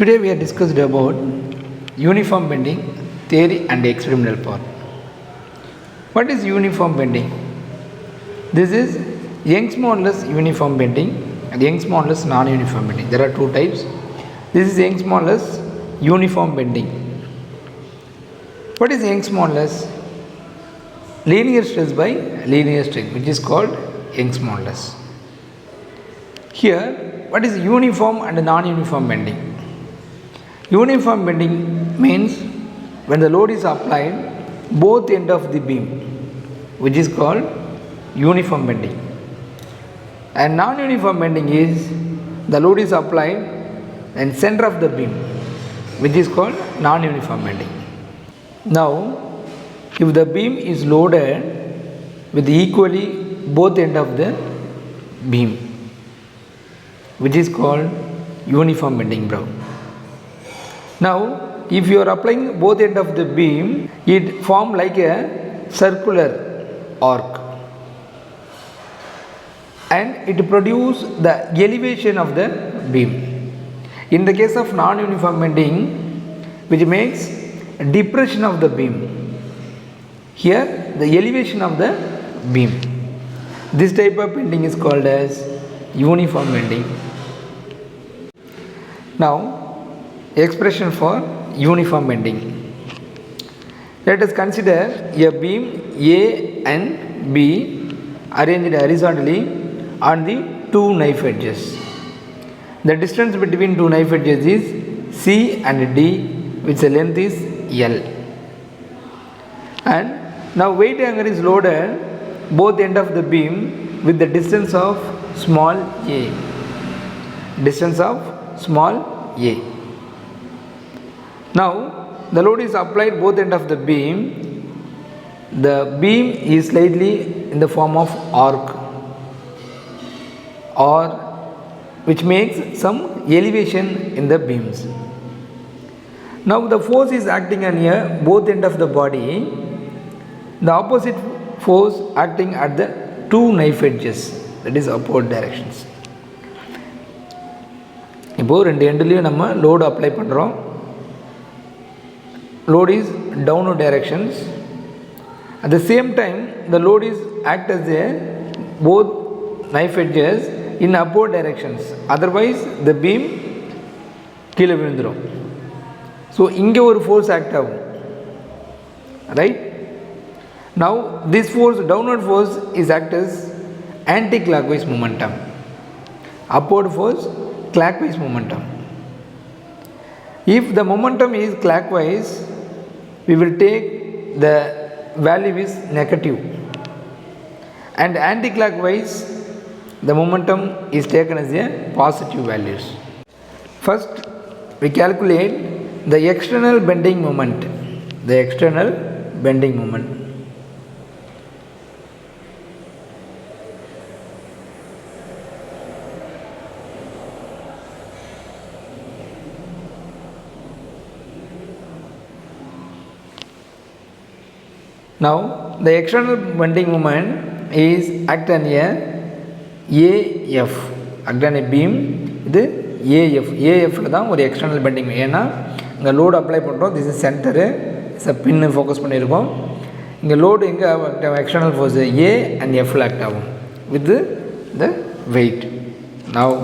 Today we are discussed about uniform bending theory and experimental part. What is uniform bending? This is Young's modulus uniform bending and Young's modulus non-uniform bending. There are two types. This is Young's modulus uniform bending. What is Young's modulus? Linear stress by linear strain, which is called Young's modulus. Here, what is uniform and non-uniform bending? Uniform bending means when the load is applied both end of the beam, which is called uniform bending. And non-uniform bending is the load is applied in center of the beam, which is called non-uniform bending. Now, if the beam is loaded with equally both end of the beam, which is called uniform bending, bro. Now, if you are applying both end of the beam, it forms like a circular arc and it produces the elevation of the beam. In the case of non-uniform bending, which makes depression of the beam, here the elevation of the beam. This type of bending is called as uniform bending. Now, expression for uniform bending. Let us consider a beam A and B arranged horizontally on the two knife edges. The distance between two knife edges is C and D, which the length is L. And now weight hanger is loaded both end of the beam with the distance of small a. Distance of small a. Now, the load is applied both end of the beam. The beam is slightly in the form of arc or which makes some elevation in the beams. Now, the force is acting on here both end of the body. The opposite force acting at the two knife edges, that is upward directions. இப்போ ரெண்டு எண்ட்லயும் நம்ம load apply பண்றோம். Load is downward directions. At the same time, the load is act as a both knife edges in upward directions. Otherwise, the beam கீழே விழுந்துரும். So, இங்கே ஒரு force act ஆகும். Right? Now, this force, downward force is act as anti-clockwise momentum. Upward force, clockwise momentum. If the momentum is clockwise, we will take the value is negative, and anti-clockwise the momentum is taken as a positive values. First, we calculate the external bending moment. The external bending moment. Now, the external bending moment is act on a AF, act on a beam. இது AF, AFல தான் ஒரு external bending. ஏன்னா இங்கே load apply பண்ணுறோம். This is centre, is pin focus பண்ணியிருக்கோம். இங்கே load எங்கே act ஆகும்? எக்ஸ்டர்னல் ஃபோர்ஸ் A and Fல ஆக்ட் ஆகும் with the weight. Now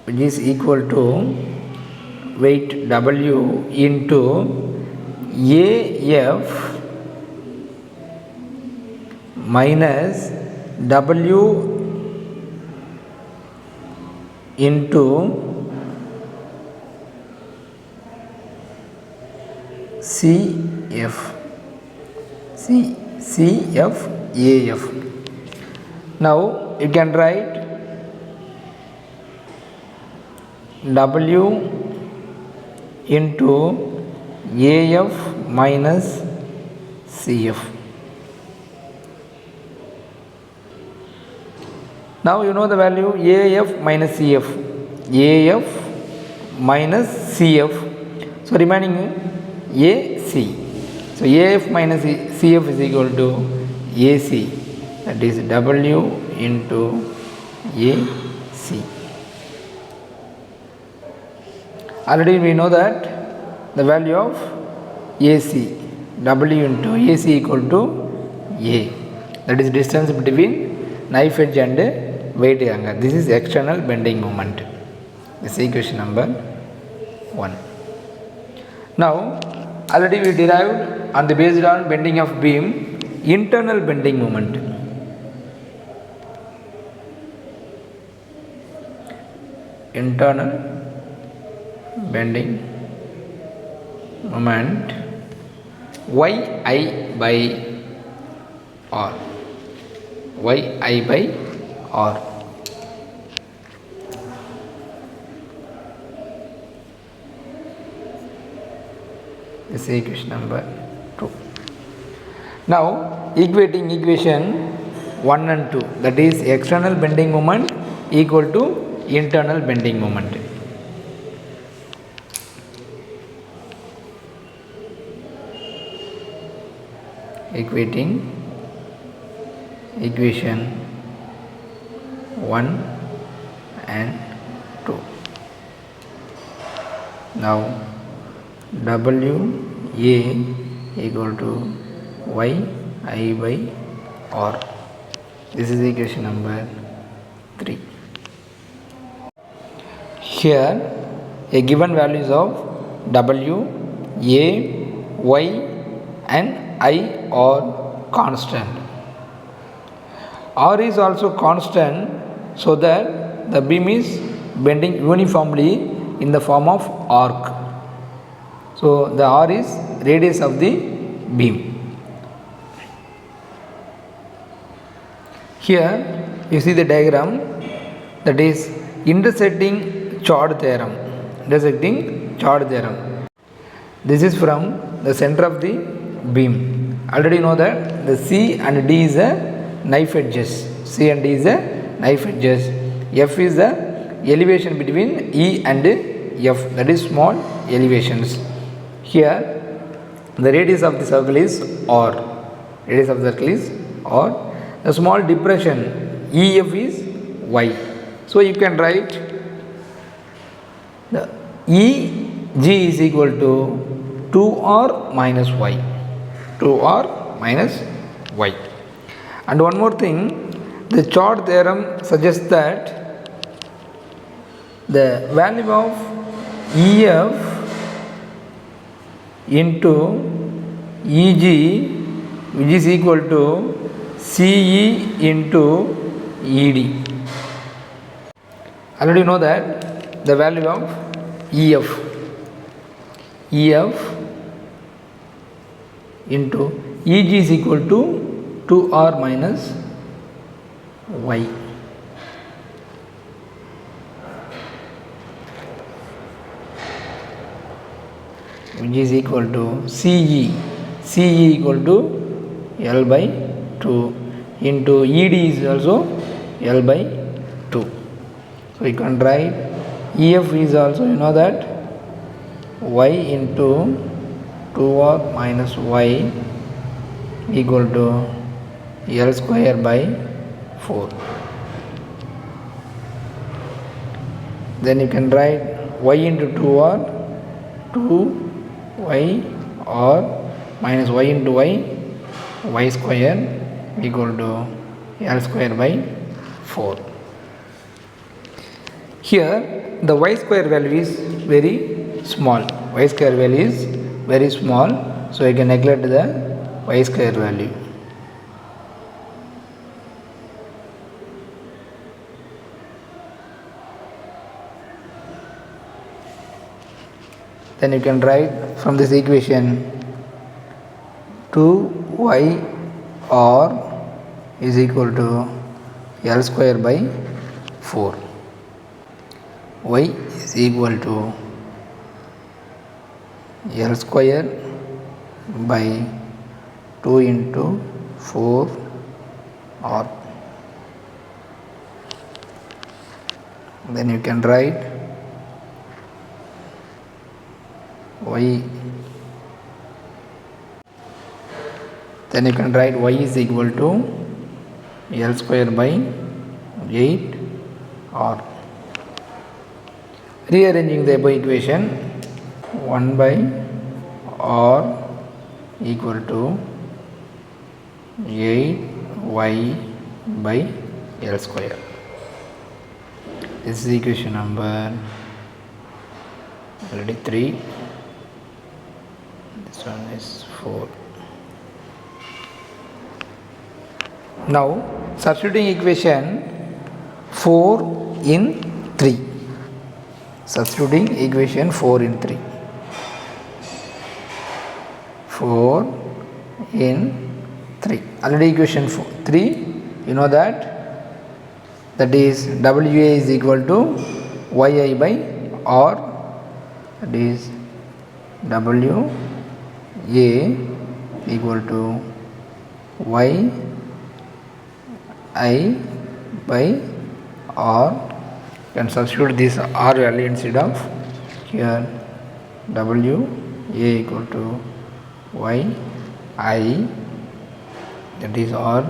which is equal to weight W into AF minus W into CF AF. Now you can write W into AF minus CF. Now you know the value AF minus CF. AF minus CF. So remaining AC. So AF minus CF is equal to AC. That is W into AC. Already we know that the value of AC, W into AC equal to A, that is distance between knife edge and weight hanger. This is external bending moment. This is equation number 1. Now already we derived on the based on bending of beam internal bending moment. Internal bending moment yi by r, yi by r. This is equation number 2. Now equating equation 1 and 2, that is external bending moment equal to internal bending moment. Equating equation 1 and 2. Now W A equal to y I by r. This is equation number 3. Here a given values of W, A, Y and I are constant. R is also constant, so that the beam is bending uniformly in the form of arc. So the R is radius of the beam. Here you see the diagram, that is intersecting chord theorem. Intersecting chord theorem. This is from the center of the beam. Already know that the C and D is a knife edges. C and D is a knife edges. F is the elevation between E and F, that is small elevations. Here the radius of the circle is R. Radius of the circle is R. The small depression EF is Y. So you can write the EG is equal to 2R minus Y. 2R minus Y. And one more thing, the chord theorem suggests that the value of EF into EG, which is equal to CE into ED. Already know that the value of EF into EG is equal to 2R minus Y. Which is equal to CE equal to L by 2 into ED is also L by 2. So you can write EF is also, you know that, Y into 2R minus Y equal to L square by 4. Then you can write Y into 2R, 2y or minus y into y square equal to L square by 4. Here the y square value is very small. Y square value is very small, so I can neglect the y square value. Then you can write from this equation 2y r is equal to L square by 4. Y is equal to L square by 2 into 4 r. Then you can write y, then you can write y is equal to L square by 8 r. Rearranging the above equation, 1 by r equal to 8y by L square. This is equation number already 3. This one is 4. Now substituting equation 4 in 3. Substituting equation 4 in 3. 4 in 3. Already equation 3, you know that is WA is equal to YI by R, that is WA equal to YI by R. You can substitute this R value instead of here WA equal to YI, that is R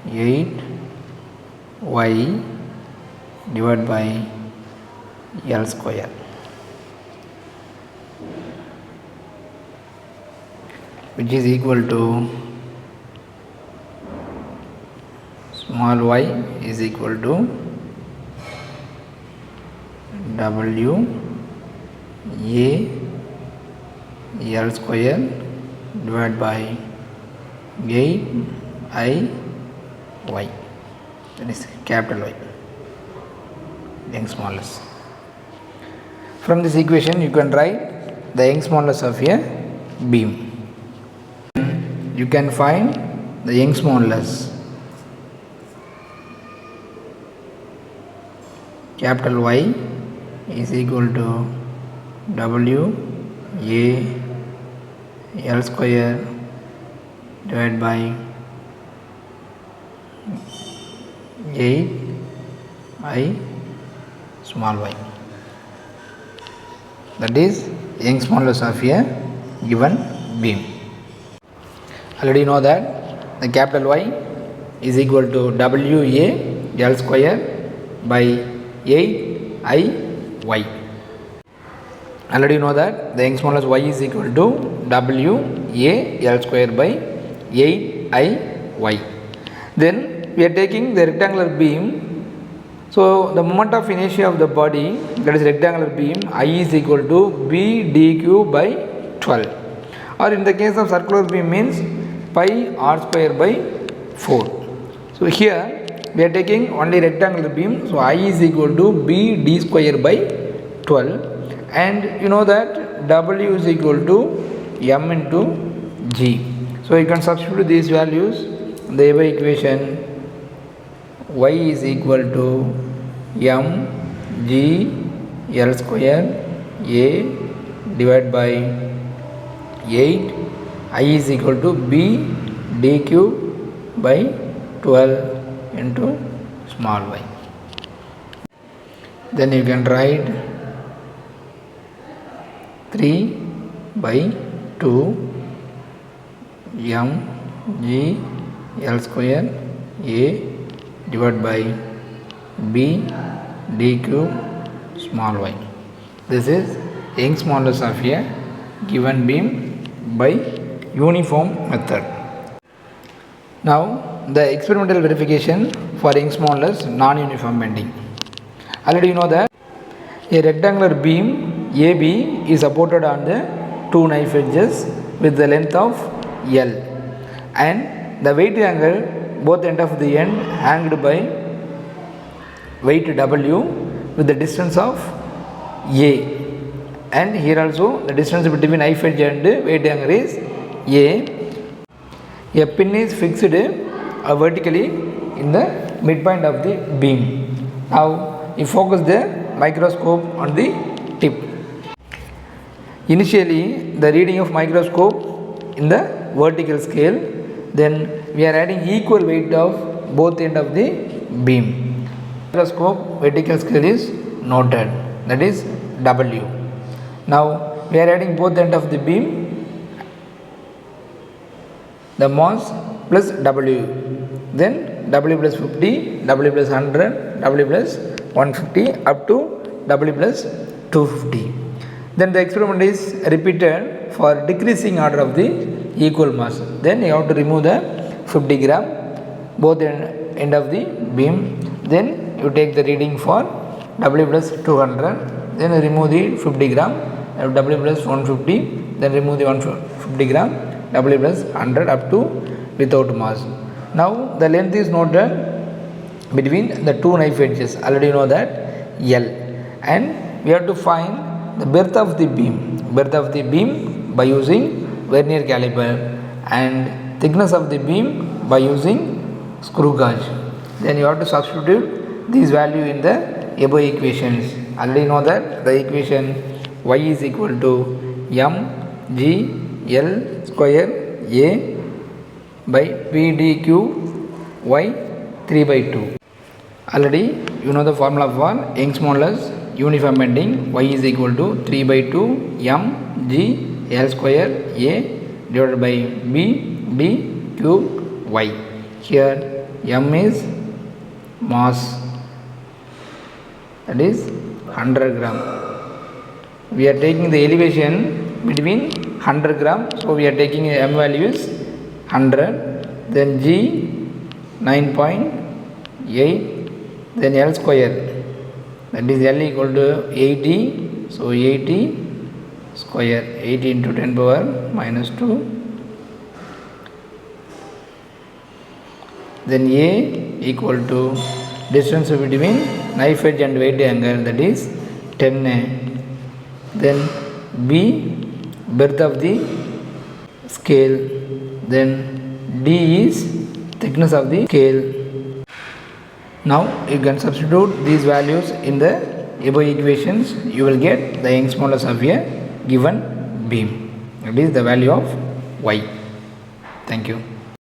8y divided by L square, which is equal to small y is equal to W A L square divided by 8I y, that is capital Y, Young's modulus. From this equation you can write the Young's modulus of a beam. You can find the Young's modulus. Capital Y is equal to W A L square divided by 8I small y, that is Young's modulus of a given beam. Already know that the capital Y is equal to WA L square by 8I y. Already know that the Young's modulus y is equal to WA L square by 8I y. Then we are taking the rectangular beam. So the moment of inertia of the body, that is rectangular beam, I is equal to B dq by 12, or in the case of circular beam means pi r square by 4. So here we are taking only rectangular beam, so I is equal to B d square by 12, and you know that W is equal to M into G. So you can substitute these values in the above equation. Y is equal to M G L square A divided by 8, I is equal to B dq by 12 into small y. Then you can write 3 by 2 M G L square A divided by B dq small y. This is Young's modulus of a given beam by uniform method. Now the experimental verification for Young's modulus non-uniform bending. Already you know that a rectangular beam AB is supported on the two knife edges with the length of L, and the weight angle both end of the end hanged by weight W with the distance of A, and here also the distance between knife edge and weight angle is A. A pin is fixed vertically in the midpoint of the beam. Now you focus the microscope on the tip. Initially the reading of microscope in the vertical scale, then we are adding equal weight of both end of the beam. Microscope vertical scale is noted, that is W. Now we are adding both end of the beam, the mass plus W, then W plus 50, W plus 100, W plus 150 up to W plus 250. Then the experiment is repeated for decreasing order of the equal mass. Then you have to remove the 50 gram both end of the beam. Then you take the reading for W plus 200. Then you remove the 50 gram W plus 150. Then remove the 150 gram W plus 100 up to without mass. Now the length is noted between the two knife edges. Already you know that L, and we have to find the breadth of the beam by using vernier caliper, and thickness of the beam by using screw gauge. Then you have to substitute these value in the above equations. Already know that the equation y is equal to mg L square A by P d cube y 3 by 2. Already you know the formula for Young's modulus uniform bending. Y is equal to 3 by 2 m g L square A divided by B d cube y. Here m is mass, that is 100 gram. We are taking the elevation between 100 gram, so we are taking m value is 100. Then g 9.8. Then L square, that is L equal to 80, so 80 square, 80 into 10 power minus 2. Then A equal to distance between knife edge and weight angle, that is 10A. Then B, breadth of the scale. Then D is thickness of the scale. Now you can substitute these values in the above equations. You will get the Young's modulus of a given beam. That is the value of y. Thank you.